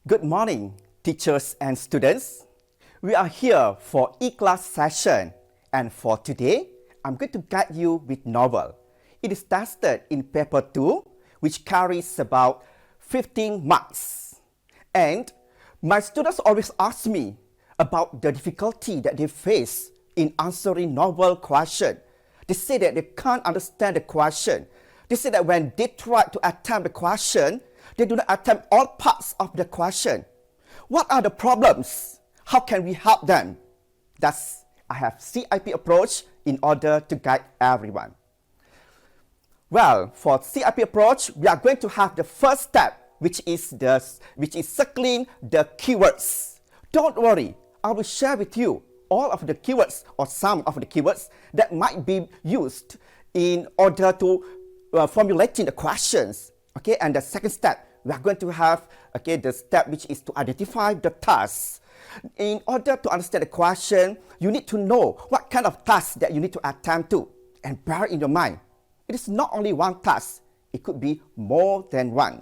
Good morning, teachers and students. We are here for e-class session, and for today, I'm going to guide you with novel. It is tested in paper 2, which carries about 15 marks. And my students always ask me about the difficulty that they face in answering novel question. They say that they can't understand the question. They say that when they try to attempt the question, they do not attempt all parts of the question. What are the problems? How can we help them? Thus, I have CIP approach in order to guide everyone. Well, for CIP approach, we are going to have the first step, which is circling the keywords. Don't worry, I will share with you all of the keywords or some of the keywords that might be used in order to formulating the questions. Okay, and the second step, we are going to have the step which is to identify the tasks. In order to understand the question, you need to know what kind of task that you need to attempt to, and bear in your mind, it is not only one task, it could be more than one.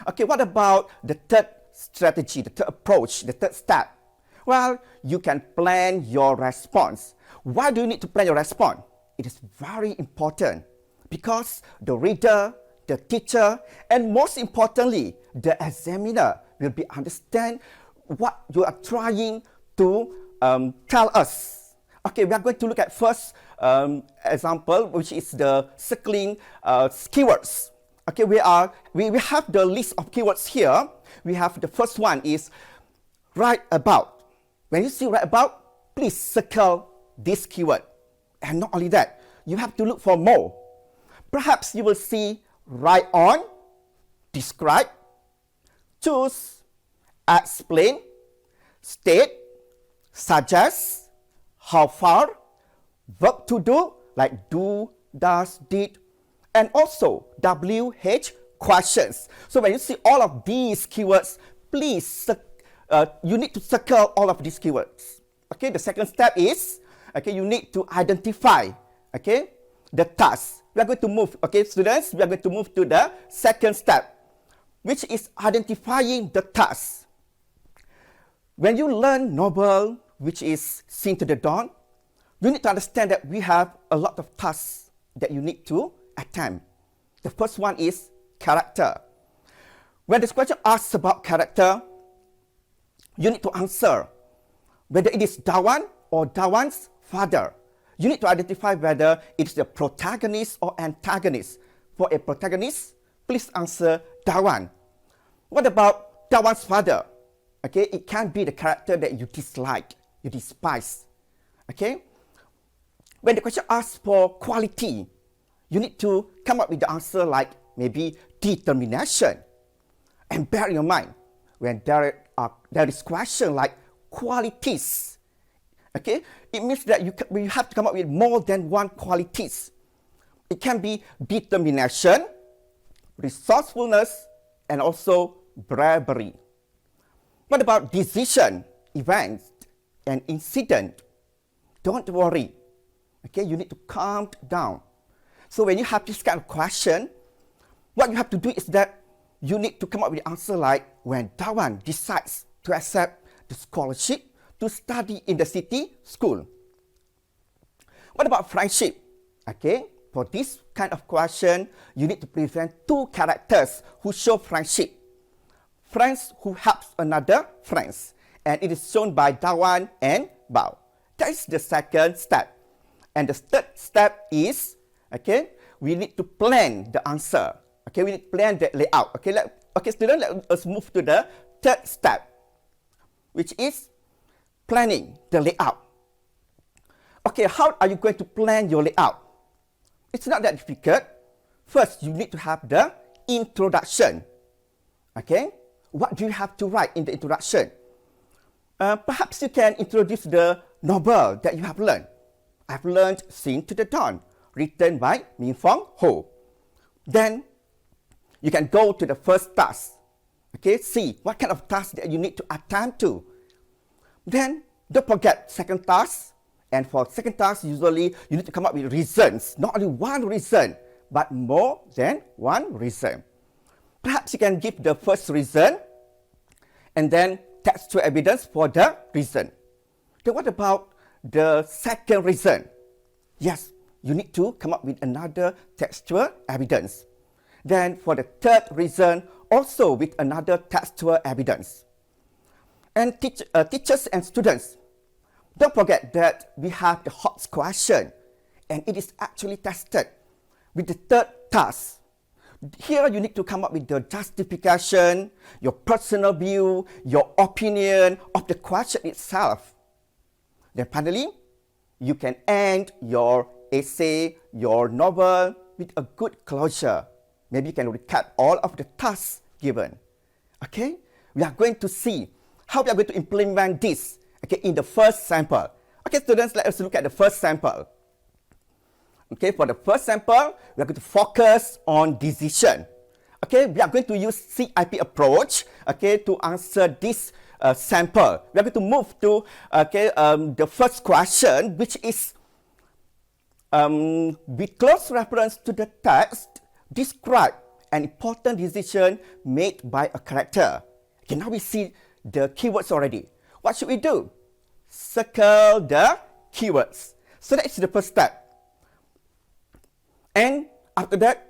Okay, what about the third strategy, the third approach, the third step? Well, you can plan your response. Why do you need to plan your response? It is very important because the reader, the teacher, and most importantly, the examiner will be understand what you are trying to tell us. Okay, we are going to look at first example, which is the circling keywords. Okay, we have the list of keywords here. We have the first one is write about. When you see write about, please circle this keyword. And not only that, you have to look for more. Perhaps you will see write on, describe, choose, explain, state, suggest, how far, verb to do, like do, does, did, and also WH questions. So when you see all of these keywords, please, you need to circle all of these keywords. Okay, the second step is, you need to identify, the task. We are going to move, students, we are going to move to the second step, which is identifying the task. When you learn novel, which is Sing to the Dawn, you need to understand that we have a lot of tasks that you need to attempt. The first one is character. When this question asks about character, you need to answer whether it is Dawan or Dawan's father. You need to identify whether it's the protagonist or antagonist. For a protagonist, please answer Dawan. What about Dawan's father? Okay, it can be the character that you dislike, you despise. Okay? When the question asks for quality, you need to come up with the answer like maybe determination. And bear in your mind, when there is question like qualities, okay, it means that you have to come up with more than one qualities. It can be determination, resourcefulness, and also bravery. What about decision, events, and incident? Don't worry. Okay, you need to calm down. So when you have this kind of question, what you have to do is that you need to come up with an answer like when Dawan decides to accept the scholarship to study in the city school. What about friendship? Okay, for this kind of question, you need to present two characters who show friendship. Friends who helps another friends. And it is shown by Dawan and Bao. That is the second step. And the third step is, we need to plan the answer. Okay, we need to plan the layout. Okay, students, let us move to the third step, which is planning the layout. Okay, how are you going to plan your layout? It's not that difficult. First, you need to have the introduction. Okay, what do you have to write in the introduction? Perhaps you can introduce the novel that you have learned. I've learned Sing to the Dawn, written by Min Fong Ho. Then, you can go to the first task. Okay, see what kind of task that you need to attend to. Then, don't forget second task. And for second task, usually you need to come up with reasons. Not only one reason, but more than one reason. Perhaps you can give the first reason and then textual evidence for the reason. Then what about the second reason? Yes, you need to come up with another textual evidence. Then for the third reason, also with another textual evidence. And teachers and students, don't forget that we have the hot question, and it is actually tested with the third task. Here you need to come up with the justification, your personal view, your opinion of the question itself. Then finally, you can end your essay, your novel with a good closure. Maybe you can recap all of the tasks given. Okay, we are going to see how we are going to implement this, okay, in the first sample. Okay, students, let us look at the first sample. Okay, for the first sample, we are going to focus on decision. Okay, we are going to use CIP approach, okay, to answer this sample. We are going to move to, okay, the first question, which is, with close reference to the text, describe an important decision made by a character. Okay, now we see the keywords already. What should we do? Circle the keywords. So that is the first step. And after that,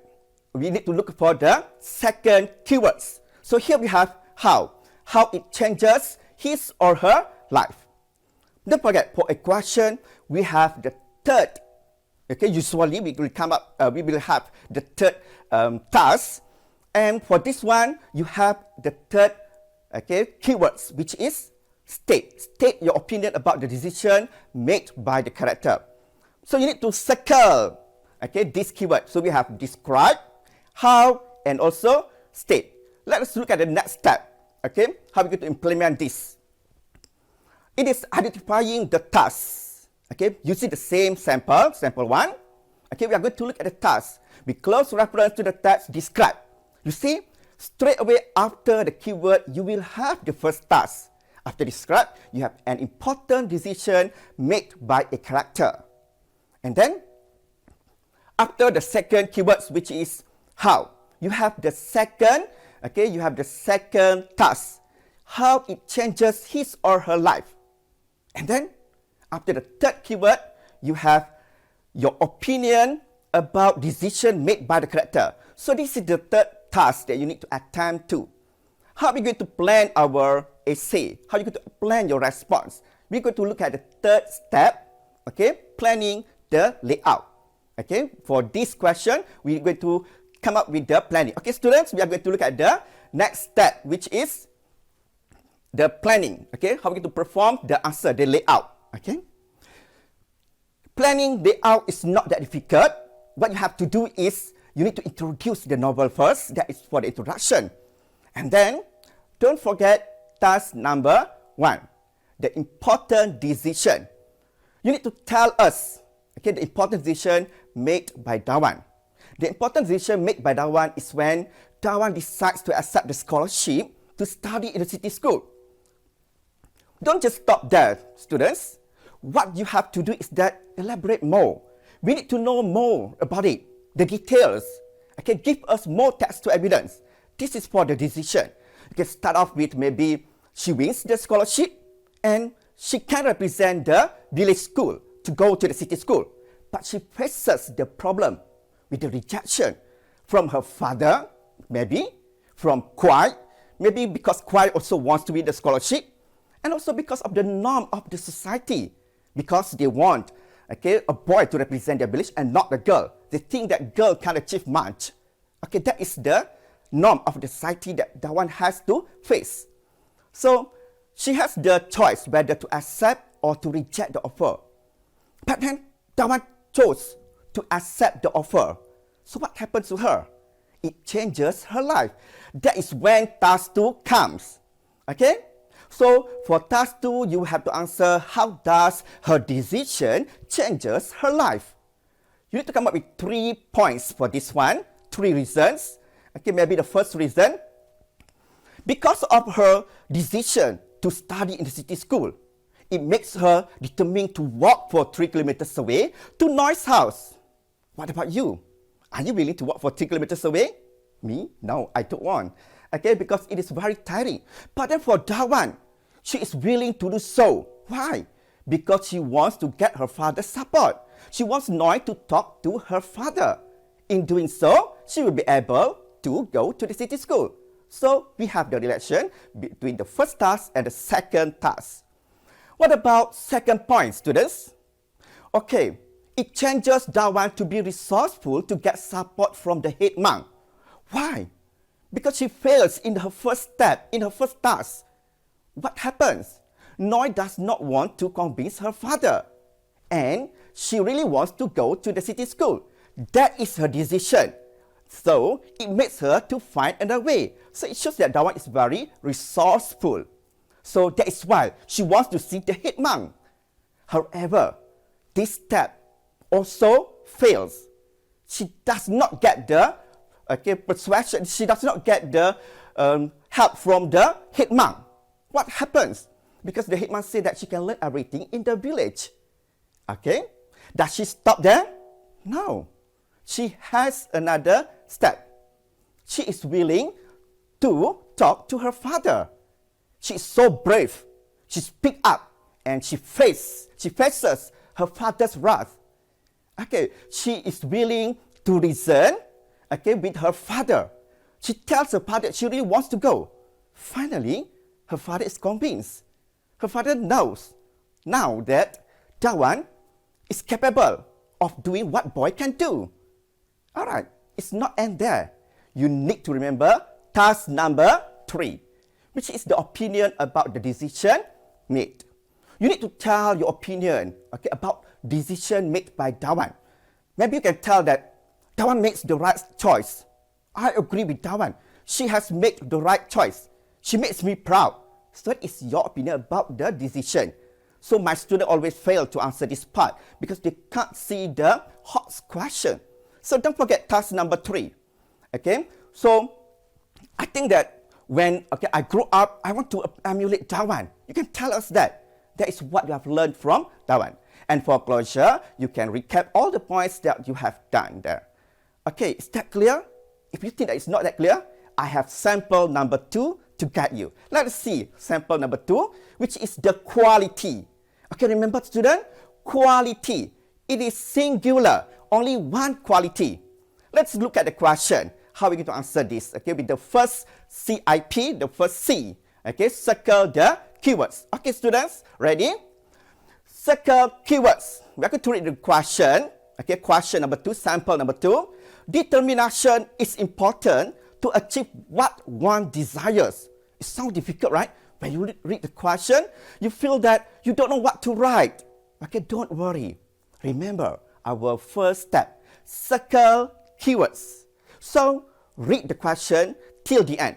we need to look for the second keywords. So here we have how it changes his or her life. Don't forget, for a question, we have the third. Okay, usually we will we will have the third task. And for this one, you have the third, okay, keywords, which is state. State your opinion about the decision made by the character. So you need to circle, okay, this keyword. So we have describe, how, and also state. Let us look at the next step. Okay, how we going to implement this? It is identifying the task. Okay, using the same sample, sample 1. Okay, we are going to look at the task. We close reference to the text describe. You see, straight away after the keyword, you will have the first task. After describe, you have an important decision made by a character. And then, after the second keywords, which is how, you have the second, okay, you have the second task. How it changes his or her life. And then, after the third keyword, you have your opinion about decision made by the character. So this is the third task that you need to attempt to. How are we going to plan our essay? How are you going to plan your response? We're going to look at the third step, okay, planning the layout. Okay, for this question, we're going to come up with the planning. Okay, students, we are going to look at the next step, which is the planning. Okay, how are we going to perform the answer, the layout. Okay, planning layout is not that difficult. What you have to do is you need to introduce the novel first. That is for the introduction. And then, don't forget task number 1, the important decision. You need to tell us, okay, the important decision made by Dawan. The important decision made by Dawan is when Dawan decides to accept the scholarship to study in the city school. Don't just stop there, students. What you have to do is that elaborate more. We need to know more about it, the details. Okay, give us more textual evidence. This is for the decision. You can start off with maybe she wins the scholarship and she can represent the village school to go to the city school. But she faces the problem with the rejection from her father, maybe, from Kwai, maybe because Kwai also wants to win the scholarship, and also because of the norm of the society, because they want, okay, a boy to represent their village and not the girl. They think that girl can't achieve much. Okay, that is the norm of the society that Dawan has to face. So, she has the choice whether to accept or to reject the offer. But then, Dawan chose to accept the offer. So what happens to her? It changes her life. That is when task 2 comes. Okay? So for task 2, you have to answer how does her decision changes her life. You need to come up with 3 points for this one. 3 reasons. Okay, maybe the first reason. Because of her decision to study in the city school, it makes her determined to walk for 3 kilometers away to Noy's house. What about you? Are you willing to walk for 3 kilometers away? Me? No, I don't want. okay, because it is very tiring. But then for Dawan, she is willing to do so. Why? Because she wants to get her father's support. She wants Noi to talk to her father. In doing so, she will be able to go to the city school. So we have the relation between the first task and the second task. What about second point, students? Okay, it changes Dawan to be resourceful to get support from the head monk. Why? Because she fails in her first step, in her first task. What happens? Noi does not want to convince her father. And she really wants to go to the city school. That is her decision. So it makes her to find another way. So it shows that Dawan is very resourceful. So that is why she wants to see the head monk. However, this step also fails. She does not get the persuasion. She does not get the help from the head monk. What happens? Because the head monk said that she can learn everything in the village. Okay? Does she stop there? No. She has another step. She is willing to talk to her father. She is so brave. She speaks up and she faces her father's wrath. Okay, she is willing to reason, with her father. She tells her father that she really wants to go. Finally, her father is convinced. Her father knows now that Dawan is capable of doing what boy can do. Alright, it's not end there. You need to remember task number 3, which is the opinion about the decision made. You need to tell your opinion about decision made by Dawan. Maybe you can tell that Dawan makes the right choice. I agree with Dawan. She has made the right choice. She makes me proud. So that is your opinion about the decision. So my student always fail to answer this part because they can't see the hot question. So don't forget task number 3. Okay, so I think that when I grow up, I want to emulate Dawan. You can tell us that. That is what you have learned from Dawan. And for closure, you can recap all the points that you have done there. Okay, is that clear? If you think that it's not that clear, I have sample number 2 to guide you. Let us see sample number 2, which is the quality. Okay, remember student, quality. It is singular, only one quality. Let's look at the question. How are we going to answer this? Okay, with the first CIP, the first C. Okay, circle the keywords. Okay, students, ready? Circle keywords. We are going to read the question. Okay, question number 2, sample number 2. Determination is important to achieve what one desires. It sounds difficult, right? When you read the question, you feel that you don't know what to write. Okay, don't worry. Remember our first step. Circle keywords. So, read the question till the end.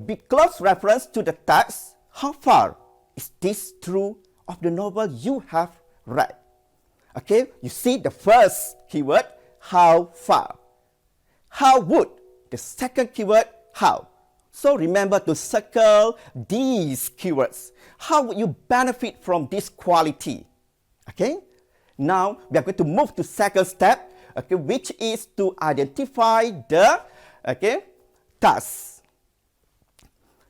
Be close reference to the text. How far is this true of the novel you have read? Okay, you see the first keyword, how far. How would, the second keyword, how. So remember to circle these keywords. How would you benefit from this quality? Okay, now we are going to move to second step, which is to identify the task.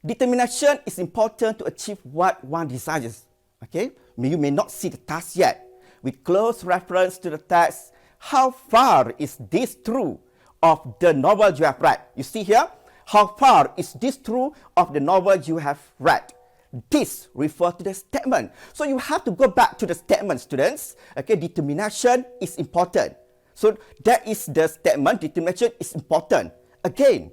Determination is important to achieve what one desires. Okay, you may not see the task yet. With close reference to the text, how far is this true of the novel you have read? You see here, how far is this true of the novel you have read? This refers to the statement. So you have to go back to the statement, students. Okay, determination is important. So that is the statement, determination is important. Again,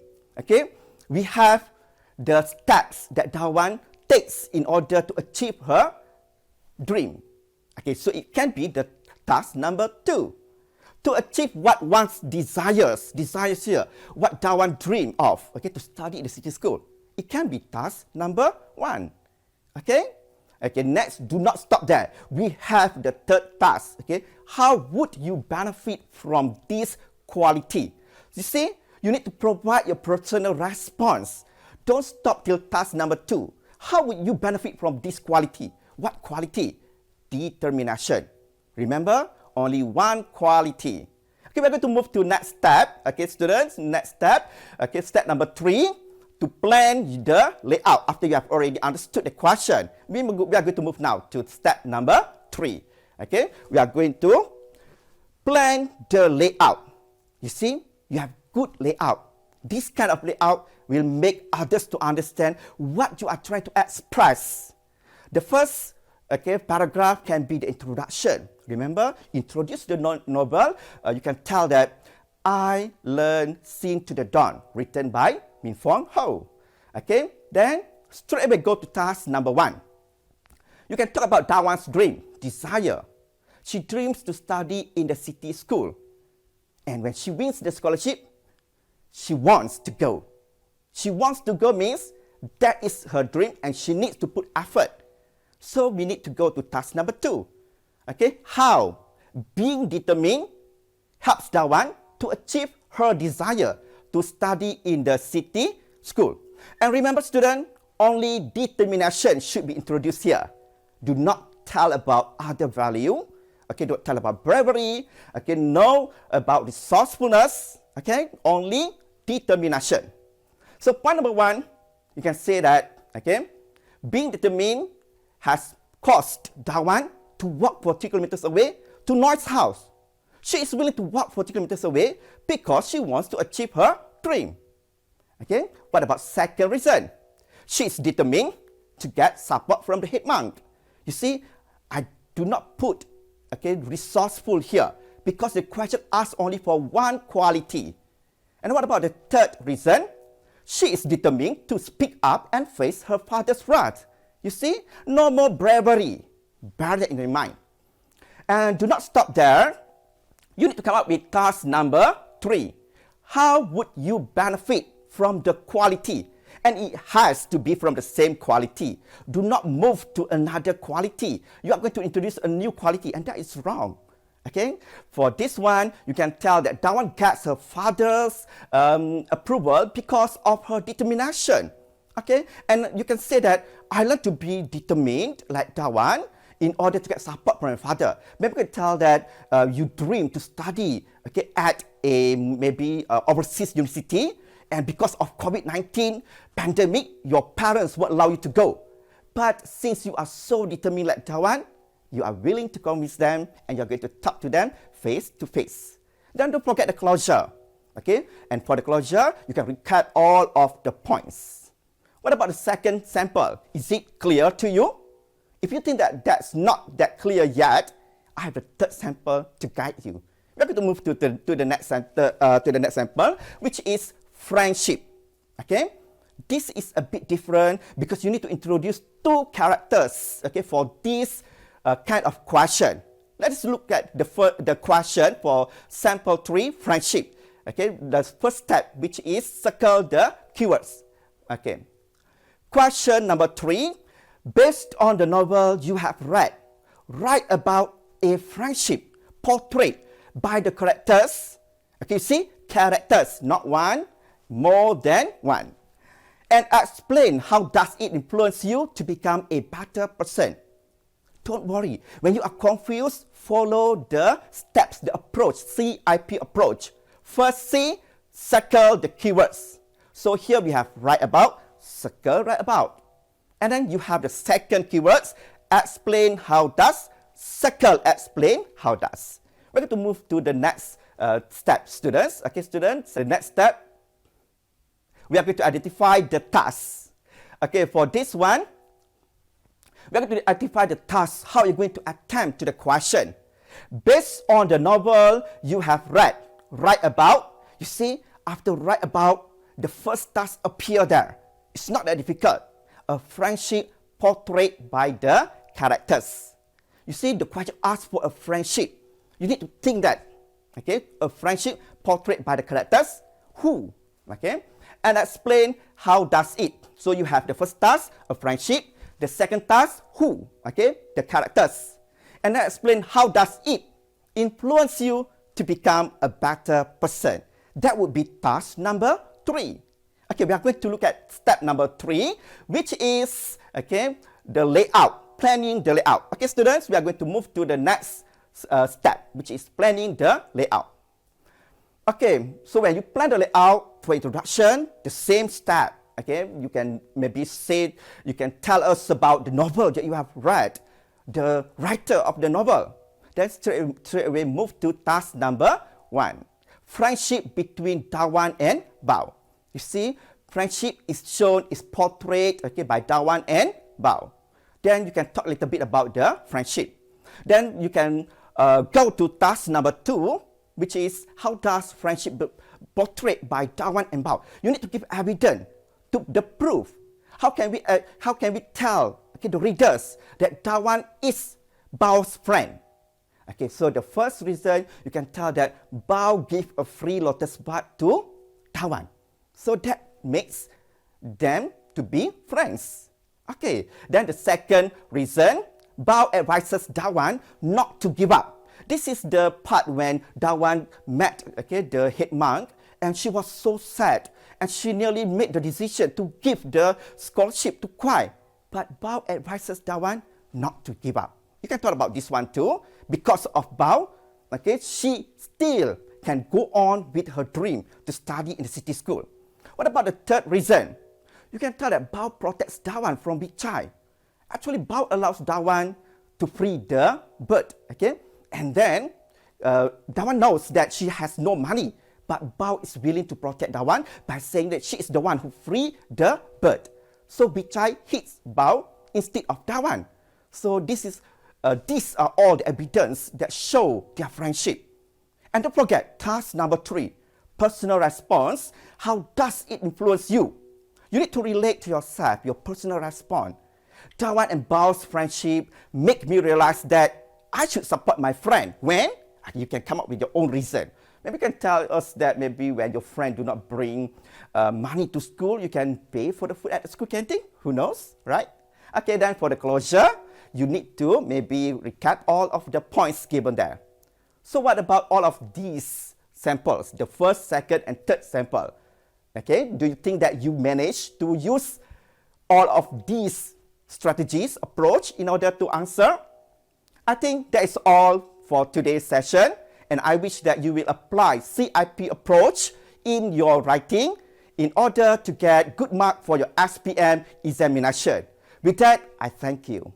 we have the steps that Dawan takes in order to achieve her dream. Okay, so it can be the task number 2. To achieve what one's desires here, what Dawan dream of, to study in the city school. It can be task number 1. Okay, next, do not stop there. We have the third task. Okay, how would you benefit from this quality? You see, you need to provide your personal response. Don't stop till task number 2. How would you benefit from this quality? What quality? Determination. Remember, only one quality. Okay, we're going to move to next step. Okay, students, next step. Okay, step number 3, to plan the layout after you have already understood the question. We are going to move now to step number 3. Okay, we are going to plan the layout. You see, you have good layout. This kind of layout will make others to understand what you are trying to express. The first paragraph can be the introduction. Remember, introduce the novel. You can tell that I learned Sing to the Dawn, written by Min Fong Ho. Okay, then straight away go to task number 1. You can talk about Dawan's dream, desire. She dreams to study in the city school. And when she wins the scholarship, she wants to go. She wants to go means that is her dream and she needs to put effort. So we need to go to task number 2. Okay, how being determined helps Dawan to achieve her desire to study in the city school. And remember, student, only determination should be introduced here. Do not tell about other value. Okay, don't tell about bravery. Okay, no about resourcefulness. Okay, only determination. So point number 1, you can say that, okay, being determined has caused Dawan to walk 40 kilometers away to Noy's house. She is willing to walk 40 kilometers away because she wants to achieve her dream. Okay, what about second reason? She is determined to get support from the head monk. You see, I do not put resourceful here because the question asks only for one quality. And what about the third reason? She is determined to speak up and face her father's wrath. You see, no more bravery. Bear that in your mind. And do not stop there. You need to come up with task number 3. How would you benefit from the quality? And it has to be from the same quality. Do not move to another quality. You are going to introduce a new quality, and that is wrong. Okay? For this one, you can tell that Dawan gets her father's approval because of her determination. Okay? And you can say that I learned to be determined like Dawan in order to get support from my father. Maybe you can tell that you dream to study at a overseas university, and because of COVID-19 pandemic, your parents won't allow you to go. But since you are so determined like Dawan, you are willing to convince them and you're going to talk to them face to face. Then don't forget the closure. Okay? And for the closure, you can recap all of the points. What about the second sample? Is it clear to you? If you think that that's not that clear yet, I have a third sample to guide you. We're going to move to the next sample, which is friendship. Okay? This is a bit different because you need to introduce 2 characters, okay, for this kind of question. Let's look at the question for sample 3, friendship. Okay, the first step, which is circle the keywords. Okay. Question number 3, based on the novel you have read, write about a friendship portrait by the characters. Okay, see, characters, not one, more than one. And explain how does it influence you to become a better person. Don't worry, when you are confused, follow the steps, the approach, CIP approach. First C, circle the keywords. So here we have write about, circle write about. And then you have the second keywords, explain how does, circle explain how does. We're going to move to the next step, students. Okay, students, the next step, we are going to identify the tasks. Okay, for this one, we are going to identify the task, how you're going to attempt to the question. Based on the novel you have read, write about. You see, after write about, the first task appear there. It's not that difficult. A friendship portrait by the characters. You see, the question asks for a friendship. You need to think that. Okay, a friendship portrait by the characters. Who? Okay, and explain how does it. So you have the first task, a friendship. The second task, who? Okay, the characters. And then explain how does it influence you to become a better person. That would be task number 3. Okay, we are going to look at step number 3, which is, okay, the layout, planning the layout. Okay, students, we are going to move to the next step, which is planning the layout. Okay, so when you plan the layout for introduction, the same step. Okay, you can maybe say, you can tell us about the novel that you have read, the writer of the novel. Then straight away move to task number 1. Friendship between Dawan and Bao. You see, friendship is shown, is portrayed, okay, by Dawan and Bao. Then you can talk a little bit about the friendship. Then you can go to task number 2, which is how does friendship be portrayed by Dawan and Bao. You need to give evidence to the proof. How can we tell, okay, the readers that Dawan is Bao's friend? Okay, so the first reason, you can tell that Bao gave a free lotus bud to Dawan. So that makes them to be friends. Okay, then the second reason, Bao advises Dawan not to give up. This is the part when Dawan met, okay, the head monk, and she was so sad, and she nearly made the decision to give the scholarship to Kwai. But Bao advises Dawan not to give up. You can talk about this one too. Because of Bao, okay, she still can go on with her dream to study in the city school. What about the third reason? You can tell that Bao protects Dawan from Bichai. Actually, Bao allows Dawan to free the bird, okay? And then, Dawan knows that she has no money, but Bao is willing to protect Dawan by saying that she is the one who freed the bird. So Bichai hits Bao instead of Dawan. So these are all the evidence that show their friendship. And don't forget, task number 3, personal response. How does it influence you? You need to relate to yourself, your personal response. Dawan and Bao's friendship make me realize that I should support my friend. When? You can come up with your own reason. Maybe you can tell us that maybe when your friend do not bring money to school, you can pay for the food at the school canteen. Who knows, right? Okay, then for the closure, you need to maybe recap all of the points given there. So what about all of these samples, the first, second, and third sample? Okay, do you think that you managed to use all of these strategies, approach in order to answer? I think that is all for today's session, and I wish that you will apply CIP approach in your writing in order to get good mark for your SPM examination. With that, I thank you.